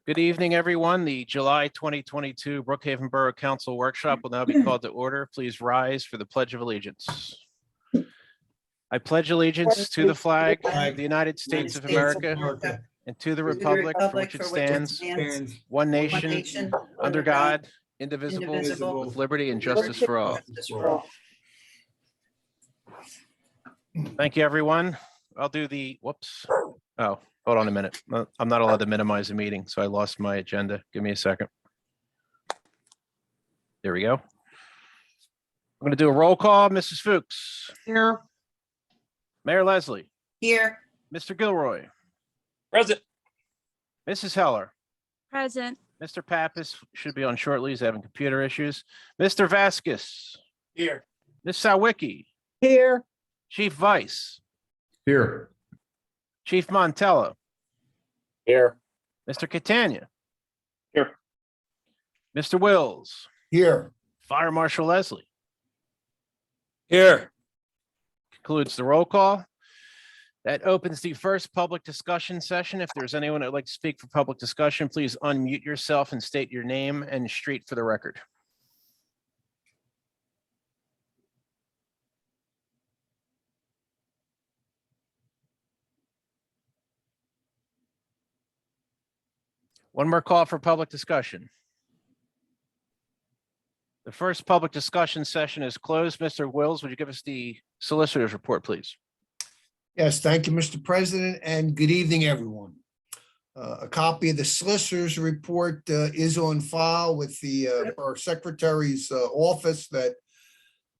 Good evening, everyone. The July 2022 Brookhaven Borough Council Workshop will now be called to order. Please rise for the Pledge of Allegiance. I pledge allegiance to the flag of the United States of America and to the republic for which it stands, one nation, under God, indivisible, with liberty and justice for all. Thank you, everyone. I'll do the, whoops. Oh, hold on a minute. I'm not allowed to minimize the meeting, so I lost my agenda. Give me a second. There we go. I'm going to do a roll call. Mrs. Fuchs. Here. Mayor Leslie. Here. Mr. Gilroy. Present. Mrs. Heller. Present. Mr. Pappas should be on short leave, having computer issues. Mr. Vasquez. Here. Ms. Sawicki. Here. Chief Vice. Here. Chief Montella. Here. Mr. Catania. Here. Mr. Wills. Here. Fire Marshal Leslie. Here. Concludes the roll call. That opens the first public discussion session. If there's anyone that would like to speak for public discussion, please unmute yourself and state your name and street for the record. One more call for public discussion. The first public discussion session is closed. Mr. Wills, would you give us the solicitor's report, please? Yes, thank you, Mr. President, and good evening, everyone. A copy of the solicitor's report is on file with our secretary's office that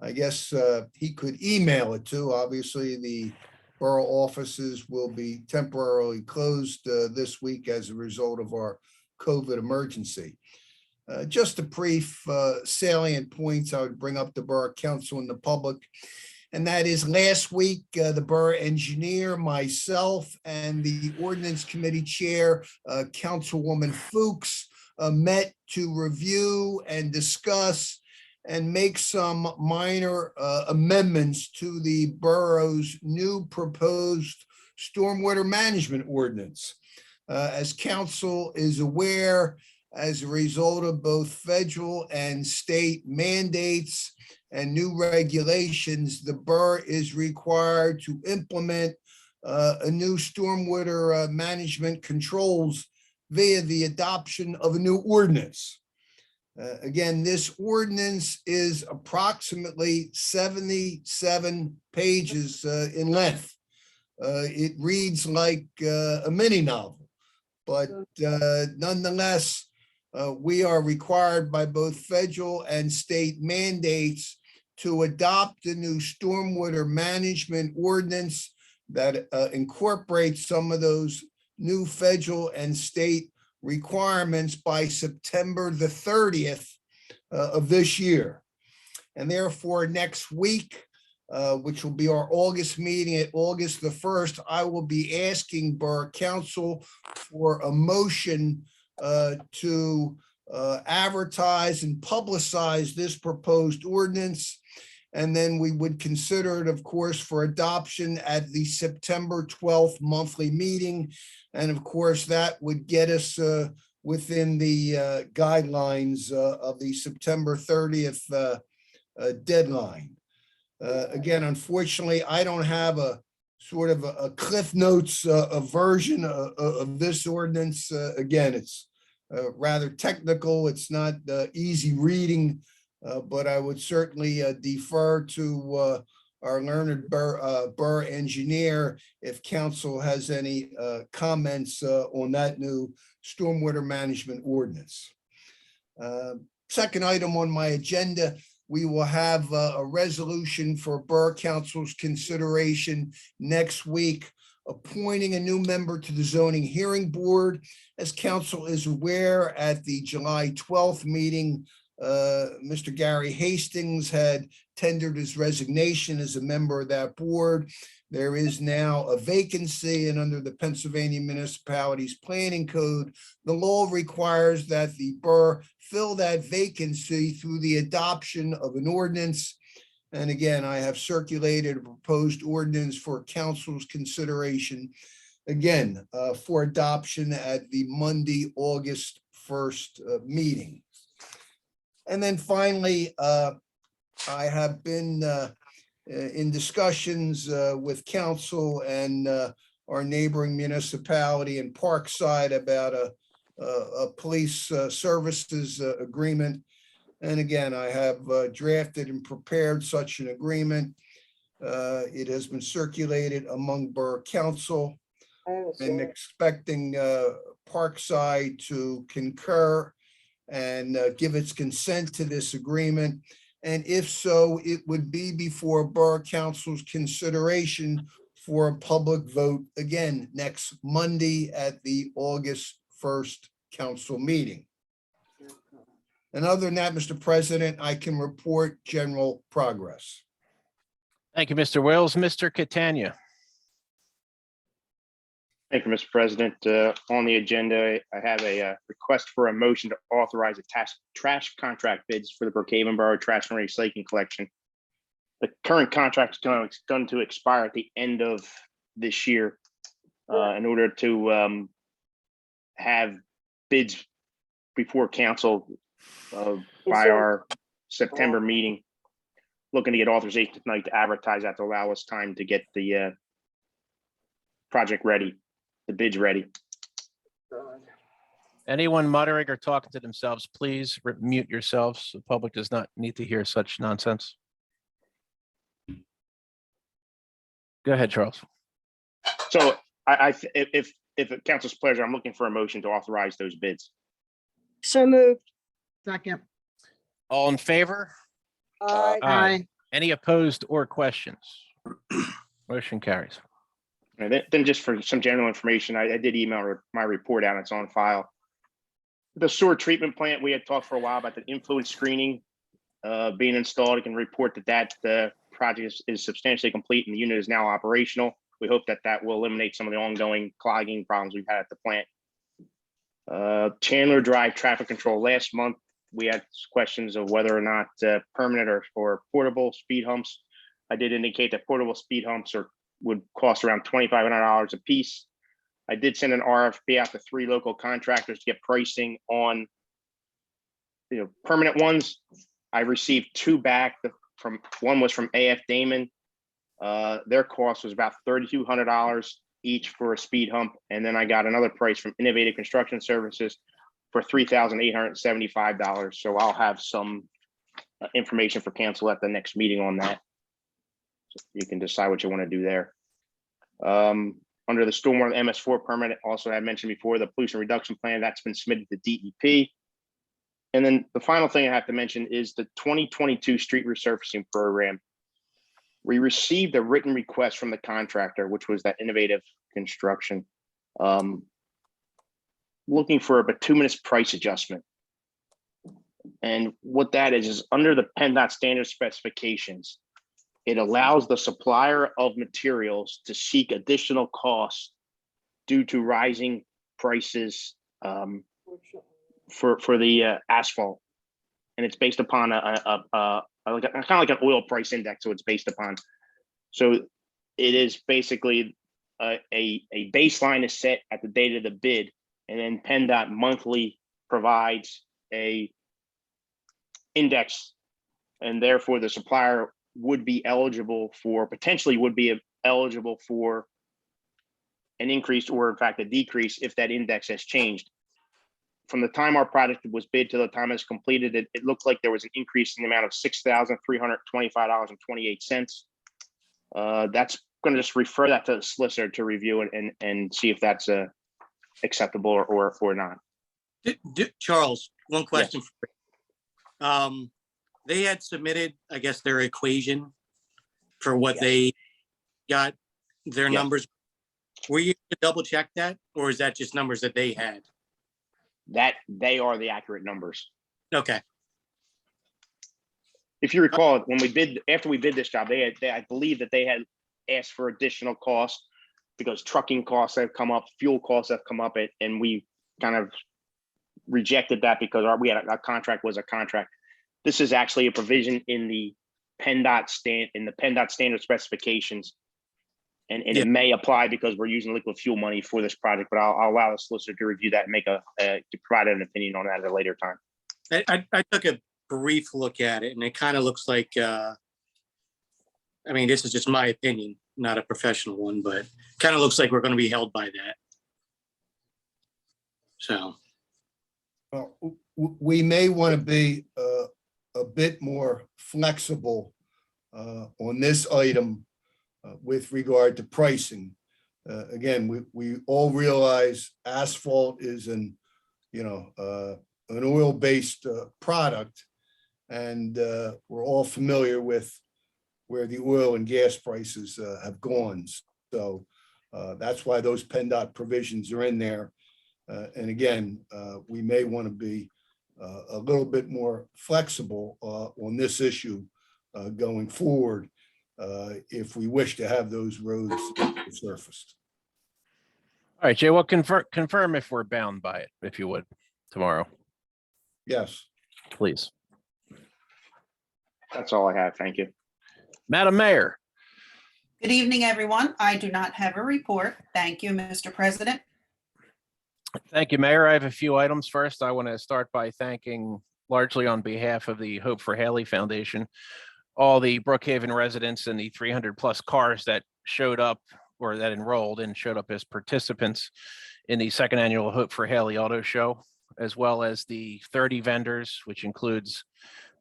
I guess he could email it to. Obviously, the borough offices will be temporarily closed this week as a result of our COVID emergency. Just a brief salient points I would bring up the Borough Council and the public. And that is last week, the borough engineer, myself, and the Ordinance Committee Chair, Councilwoman Fuchs, met to review and discuss and make some minor amendments to the borough's new proposed stormwater management ordinance. As council is aware, as a result of both federal and state mandates and new regulations, the borough is required to implement a new stormwater management controls via the adoption of a new ordinance. Again, this ordinance is approximately 77 pages in length. It reads like a mini novel, but nonetheless, we are required by both federal and state mandates to adopt the new stormwater management ordinance that incorporates some of those new federal and state requirements by September the 30th of this year. And therefore, next week, which will be our August meeting at August the 1st, I will be asking Borough Council for a motion to advertise and publicize this proposed ordinance. And then we would consider it, of course, for adoption at the September 12th monthly meeting. And of course, that would get us within the guidelines of the September 30th deadline. Again, unfortunately, I don't have a sort of a Cliff Notes a version of this ordinance. Again, it's rather technical. It's not easy reading, but I would certainly defer to our learned borough engineer if council has any comments on that new stormwater management ordinance. Second item on my agenda, we will have a resolution for Borough Council's consideration next week, appointing a new member to the Zoning Hearing Board. As council is aware, at the July 12th meeting, Mr. Gary Hastings had tendered his resignation as a member of that board. There is now a vacancy, and under the Pennsylvania Municipalities Planning Code, the law requires that the borough fill that vacancy through the adoption of an ordinance. And again, I have circulated a proposed ordinance for council's consideration again, for adoption at the Monday, August 1st meeting. And then finally, I have been in discussions with council and our neighboring municipality in Parkside about a police services agreement. And again, I have drafted and prepared such an agreement. It has been circulated among Borough Council. I'm expecting Parkside to concur and give its consent to this agreement. And if so, it would be before Borough Council's consideration for a public vote again next Monday at the August 1st council meeting. And other than that, Mr. President, I can report general progress. Thank you, Mr. Wells. Mr. Catania. Thank you, Mr. President. On the agenda, I have a request for a motion to authorize trash contract bids for the Brookhaven Borough Trash and Recycling Collection. The current contract is going to expire at the end of this year. In order to have bids before council by our September meeting, looking to get authorization tonight to advertise that to allow us time to get the project ready. The bid's ready. Anyone muttering or talking to themselves, please mute yourselves. The public does not need to hear such nonsense. Go ahead, Charles. So if it council's pleasure, I'm looking for a motion to authorize those bids. So moved. Second. All in favor? Aye. Aye. Any opposed or questions? Motion carries. And then just for some general information, I did email my report out. It's on file. The sewer treatment plant, we had talked for a while about the influence screening being installed. I can report that the project is substantially complete and the unit is now operational. We hope that will eliminate some of the ongoing clogging problems we've had at the plant. Chandler Drive traffic control. Last month, we had questions of whether or not permanent or portable speed humps. I did indicate that portable speed humps would cost around $2,500 a piece. I did send an RFP out to 3 local contractors to get pricing on permanent ones. I received 2 back. One was from AF Damon. Their cost was about $3,200 each for a speed hump. And then I got another price from Innovative Construction Services for $3,875. So I'll have some information for council at the next meeting on that. So you can decide what you want to do there. Under the Stormwater MS4 permit, also I mentioned before, the pollution reduction plan that's been submitted to DEP. And then the final thing I have to mention is the 2022 street resurfacing program. We received a written request from the contractor, which was that Innovative Construction, looking for a bituminous price adjustment. And what that is under the PennDOT standard specifications, it allows the supplier of materials to seek additional costs due to rising prices for the asphalt. And it's based upon kind of like an oil price index. So it's based upon. So it is basically a baseline is set at the date of the bid, and then PennDOT monthly provides a index, and therefore the supplier would be eligible for eligible for an increase or in fact a decrease if that index has changed. From the time our project was bid to the time it's completed, it looked like there was an increase in the amount of $6,325.28. That's going to just refer that to the solicitor to review it and see if that's acceptable or not. Charles, one question. Yes. They had submitted, I guess, their equation for what they got, their numbers. Were you able to double check that, or is that just numbers that they had? That they are the accurate numbers. Okay. If you recall, when after we bid this job, I believe that they had asked for additional costs because trucking costs have come up, fuel costs have come up, and we kind of rejected that because our contract was a contract. This is actually a provision in the PennDOT standard specifications And Yeah. it may apply because we're using liquid fuel money for this project, but I'll allow the solicitor to review that and make to provide an opinion on that at a later time. I took a brief look at it and it kind of looks like, I mean, this is just my opinion, not a professional one, but kind of looks like we're going to be held by that. So, Well, we may want to be a bit more flexible on this item with regard to pricing. Again, we all realize asphalt is an oil-based product, and we're all familiar with where the oil and gas prices have gone. So that's why those PennDOT provisions are in there. And again, we may want to be a little bit more flexible on this issue going forward if we wish to have those roads surfaced. All right, Jay, well, confirm if we're bound by it, if you would, tomorrow, Yes. please. That's all I have. Thank you. Madam Mayor. Good evening, everyone. I do not have a report. Thank you, Mr. President. Thank you, Mayor. I have a few items. First, I want to start by thanking, largely on behalf of the Hope for Haley Foundation, all the Brookhaven residents and the 300+ cars that showed up or that enrolled and showed up as participants in the second annual Hope for Haley Auto Show, as well as the 30 vendors, which includes,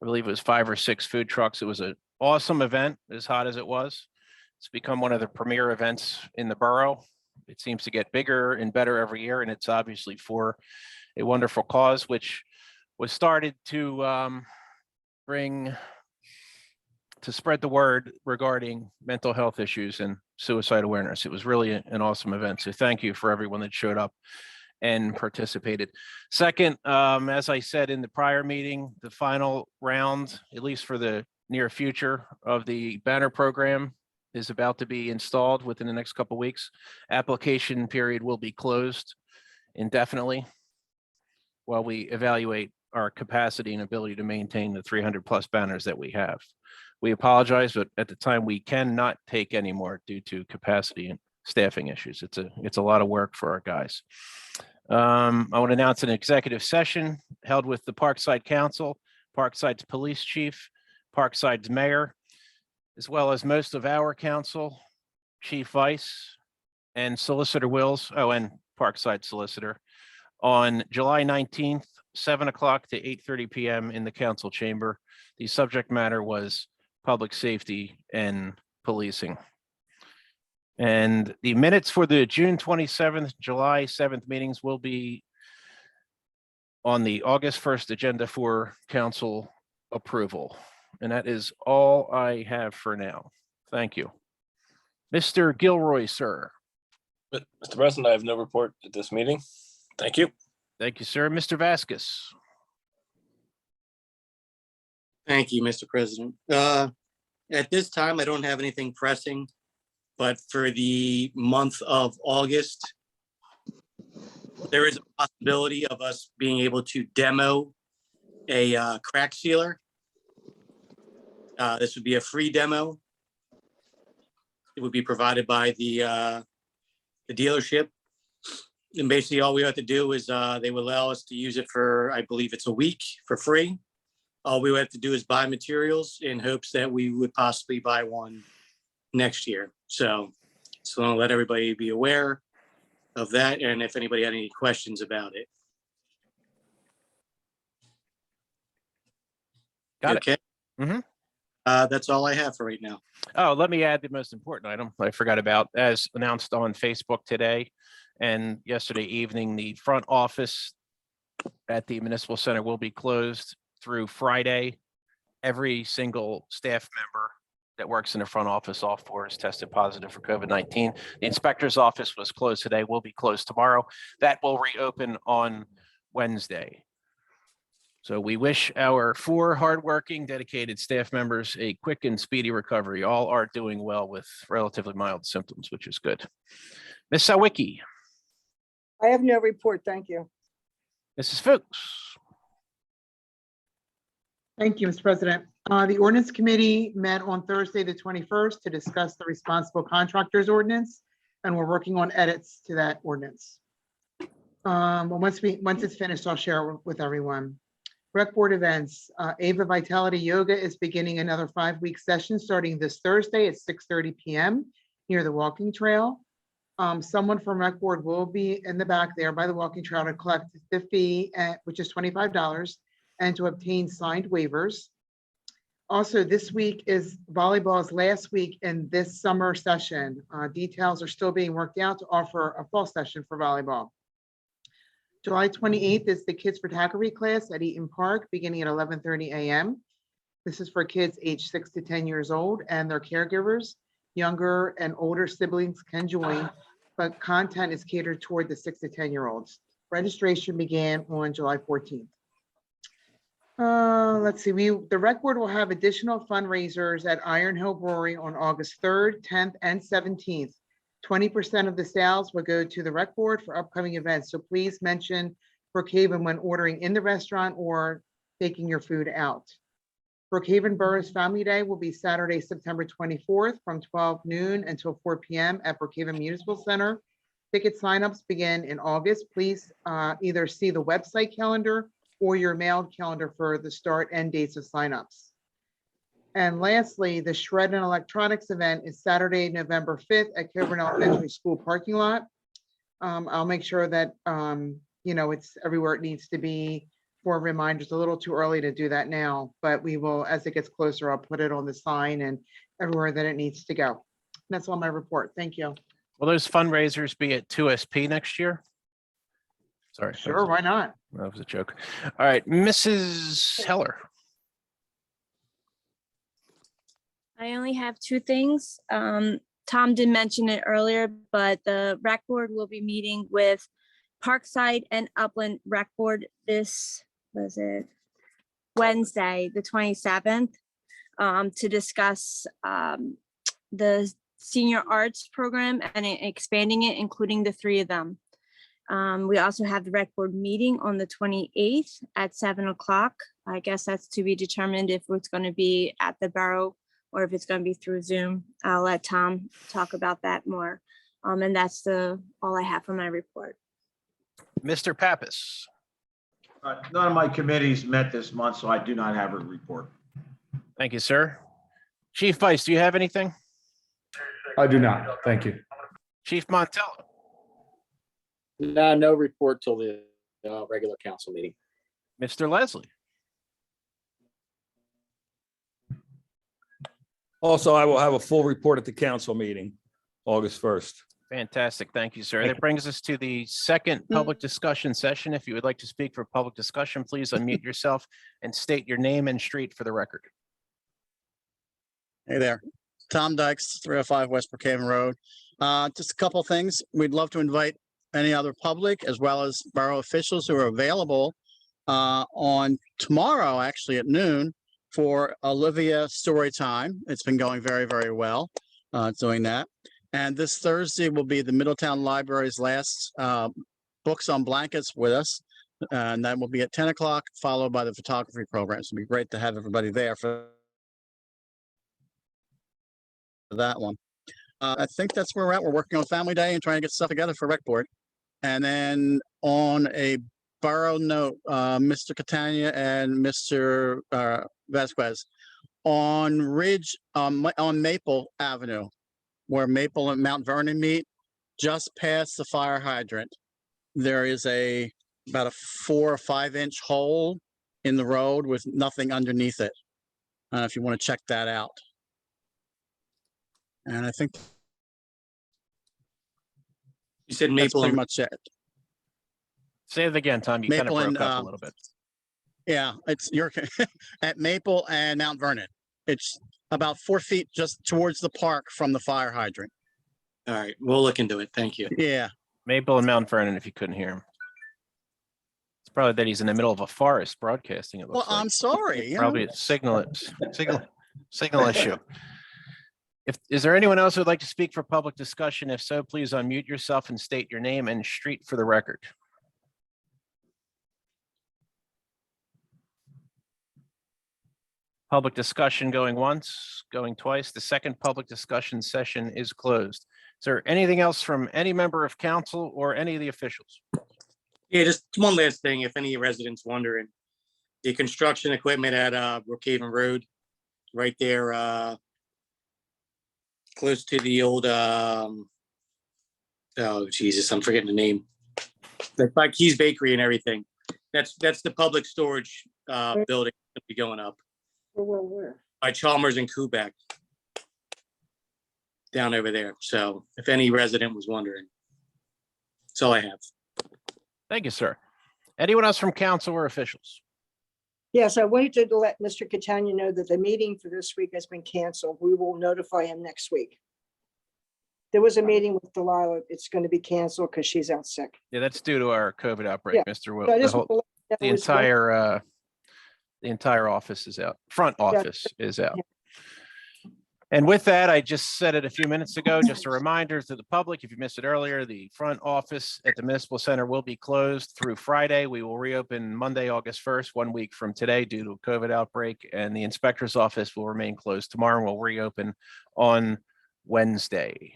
I believe it was 5 or 6 food trucks. It was an awesome event, as hot as it was. It's become one of the premier events in the borough. It seems to get bigger and better every year, and it's obviously for a wonderful cause, which was started to spread the word regarding mental health issues and suicide awareness. It was really an awesome event. So thank you for everyone that showed up and participated. Second, as I said in the prior meeting, the final round, at least for the near future, of the banner program is about to be installed within the next couple of weeks. Application period will be closed indefinitely while we evaluate our capacity and ability to maintain the 300+ banners that we have. We apologize, but at the time we cannot take any more due to capacity and staffing issues. It's a lot of work for our guys. I want to announce an executive session held with the Parkside Council, Parkside's police chief, Parkside's mayor, as well as most of our council, Chief Vice, and Solicitor Wills, and Parkside Solicitor, on July 19th, 7 o'clock to 8:30 p.m. in the council chamber. The subject matter was public safety and policing. And the minutes for the June 27th, July 7th meetings will be on the August 1st agenda for council approval. And that is all I have for now. Thank you. Mr. Gilroy, sir. Mr. President, I have no report at this meeting. Thank you. Thank you, sir. Mr. Vasquez. thank you, Mr. President. At this time, I don't have anything pressing, but for the month of August, there is a possibility of us being able to demo a crack sealer. This would be a free demo. It would be provided by the dealership. And basically all we have to do is they will allow us to use it for, I believe it's a week for free. All we would have to do is buy materials in hopes that we would possibly buy one next year. So I'll let everybody be aware of that. And if anybody had any questions about it. Got it. Okay. Mhm. That's all I have for right now. Oh, let me add the most important item I forgot about. As announced on Facebook today and yesterday evening, the front office at the Municipal Center will be closed through Friday. Every single staff member that works in the front office, all 4, is tested positive for COVID-19. The inspector's office was closed today, will be closed tomorrow. That will reopen on Wednesday. So we wish our 4 hardworking, dedicated staff members a quick and speedy recovery. All are doing well with relatively mild symptoms, which is good. Ms. Sawicki. I have no report. Thank you. Mrs. Fuchs. Thank you, Mr. President. The ordinance committee met on Thursday, the 21st, to discuss the responsible contractors ordinance, and we're working on edits to that ordinance. But once it's finished, I'll share it with everyone. Rec board events, Ava Vitality Yoga is beginning another 5-week session starting this Thursday at 6:30 p.m. near the walking trail. Someone from rec board will be in the back there by the walking trail to collect the fee, which is $25, and to obtain signed waivers. Also, this week is volleyball's last week in this summer session. Details are still being worked out to offer a fall session for volleyball. July 28th is the kids photography class at Eaton Park, beginning at 11:30 a.m. This is for kids aged 6 to 10 years old and their caregivers. Younger and older siblings can join, but content is catered toward the 6 to 10-year-olds. Registration began on July 14th. Let's see, the rec board will have additional fundraisers at Iron Hill Brewery on August 3rd, 10th, and 17th. 20% of the sales will go to the rec board for upcoming events. So please mention Brookhaven when ordering in the restaurant or taking your food out. Brookhaven Burrah's Family Day will be Saturday, September 24th from 12 noon until 4 p.m. at Brookhaven Municipal Center. Ticket signups begin in August. Please either see the website calendar or your mailed calendar for the start and dates of signups. And lastly, the Shred and Electronics event is Saturday, November 5th at Coburn Elementary School parking lot. I'll make sure that, it's everywhere it needs to be for reminders. A little too early to do that now, but we will, as it gets closer, I'll put it on the sign and everywhere that it needs to go. That's all my report. Thank you. Will those fundraisers be at 2SP next year? Sorry. Sure, why not? That was a joke. All right, Mrs. Heller. I only have 2 things. Tom did mention it earlier, but the rec board will be meeting with Parkside and Upland Rec Board this, Wednesday, the 27th, to discuss the senior arts program and expanding it, including the 3 of them. We also have the rec board meeting on the 28th at 7 o'clock. I guess that's to be determined if it's going to be at the Burrah or if it's going to be through Zoom. I'll let Tom talk about that more. And that's all I have for my report. Mr. Pappas. None of my committees met this month, so I do not have a report. Thank you, sir. Chief Vice, do you have anything? I do not. Thank you. Chief Montello. No report till the regular council meeting. Mr. Leslie. Also, I will have a full report at the council meeting, August 1st. Fantastic. Thank you, sir. That brings us to the second public discussion session. If you would like to speak for public discussion, please unmute yourself and state your name and street for the record. Hey there, Tom Dykes, 305 West Brookhaven Road. Just a couple things. We'd love to invite any other public as well as borough officials who are available on tomorrow, actually at noon, for Olivia story time. It's been going very, very well doing that. And this Thursday will be the Middletown Library's last Books on Blankets with us. And that will be at 10 o'clock, followed by the photography program. So it'll be great to have everybody there for that one. I think that's where we're at. We're working on Family Day and trying to get stuff together for Rec Board. And then on a borough note, Mr. Catania and Mr. Vasquez, on Maple Avenue, where Maple and Mount Vernon meet, just past the fire hydrant, there is about a 4 or 5 inch hole in the road with nothing underneath it. If you want to check that out. And I think You said that's Maple pretty and much it. Say it again, Tom. You kind of Maple broke and, up a little bit. Yeah, it's at Maple and Mount Vernon. It's about 4 feet just towards the park from the fire hydrant. all right, we'll look into it. Thank you. Yeah, Maple and Mount Vernon, if you couldn't hear him. It's probably that he's in the middle of a forest broadcasting. It well, looks like. I'm sorry. you Probably know. a signal issue. Is there anyone else who would like to speak for public discussion? If so, please unmute yourself and state your name and street for the record. Public discussion going once, going twice. The second public discussion session is closed. Is there anything else from any member of council or any of the officials? Yeah, just one last thing, if any residents wondering, the construction equipment at Brookhaven Road, right there, close to the old, oh Jesus, I'm forgetting the name. That's by Keys Bakery and everything. That's the public storage building that'll be going up Where? by Chalmers and Kubek. Down over there. So if any resident was wondering, that's all I have. Thank you, sir. Anyone else from council or officials? Yes, I wanted to let Mr. Catania know that the meeting for this week has been canceled. We will notify him next week. There was a meeting with Delilah. It's going to be canceled because she's out sick. Yeah, that's due to our COVID outbreak, Yeah. Mr. Will. So I The just whole- wanna let the you know as well. entire office is out. Front office is out. And with that, I just said it a few minutes ago, just a reminder to the public, if you missed it earlier, the front office at the Municipal Center will be closed through Friday. We will reopen Monday, August 1st, 1 week from today due to a COVID outbreak, and the inspector's office will remain closed tomorrow and will reopen on Wednesday.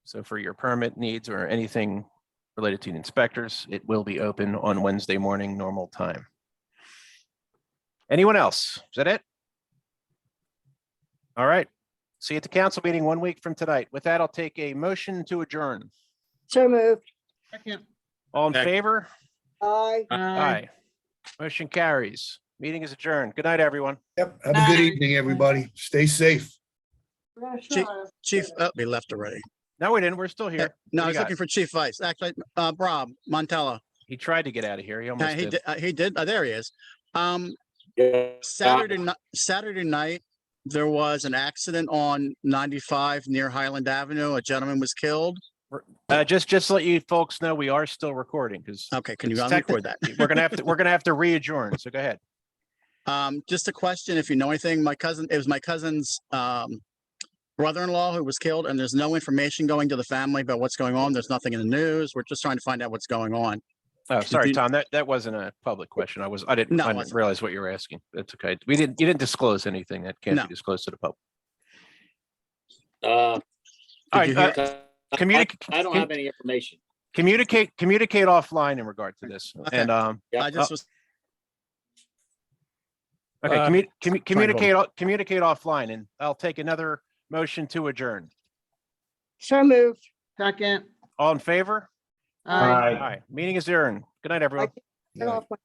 So for your permit needs or anything related to the inspectors, it will be open on Wednesday morning, normal time. Anyone else? Is that it? All right. See you at the council meeting 1 week from tonight. With that, I'll take a motion to adjourn. So moved. Second. All in Second. favor? Aye. Aye. Motion carries. Meeting is adjourned. Good night, everyone. Yep. Have a good evening, everybody. Stay safe. Chief, oh, we left already. No, we didn't. We're still here. No, What I do was you got? looking for Chief Vice. Actually, Rob Montello. He tried to get out of here. He almost He did. did, he did. Oh, there he is. Yeah. Saturday night, there was an accident on 95 near Highland Avenue. A gentleman was killed. Just to let you folks know, we are still recording because Okay, can you record that? we're gonna have to re-adjourn. So go ahead. Just a question, if you know anything, it was my cousin's brother-in-law who was killed, and there's no information going to the family about what's going on. There's nothing in the news. We're just trying to find out what's going on. Oh, sorry, you- Tom. That wasn't a public question. I No, it didn't wasn't. realize what you were asking. That's okay. You didn't disclose anything that can't No. be disclosed to the public. Uh, All right, you hear- I don't have any information. communicate offline in regard to this. Okay. And Yeah. I just was, okay, communicate offline, and I'll take another motion to adjourn. So moved. Second. All in favor? Aye. Aye. Aye. Meeting is adjourned. Good night, everyone. Turn off my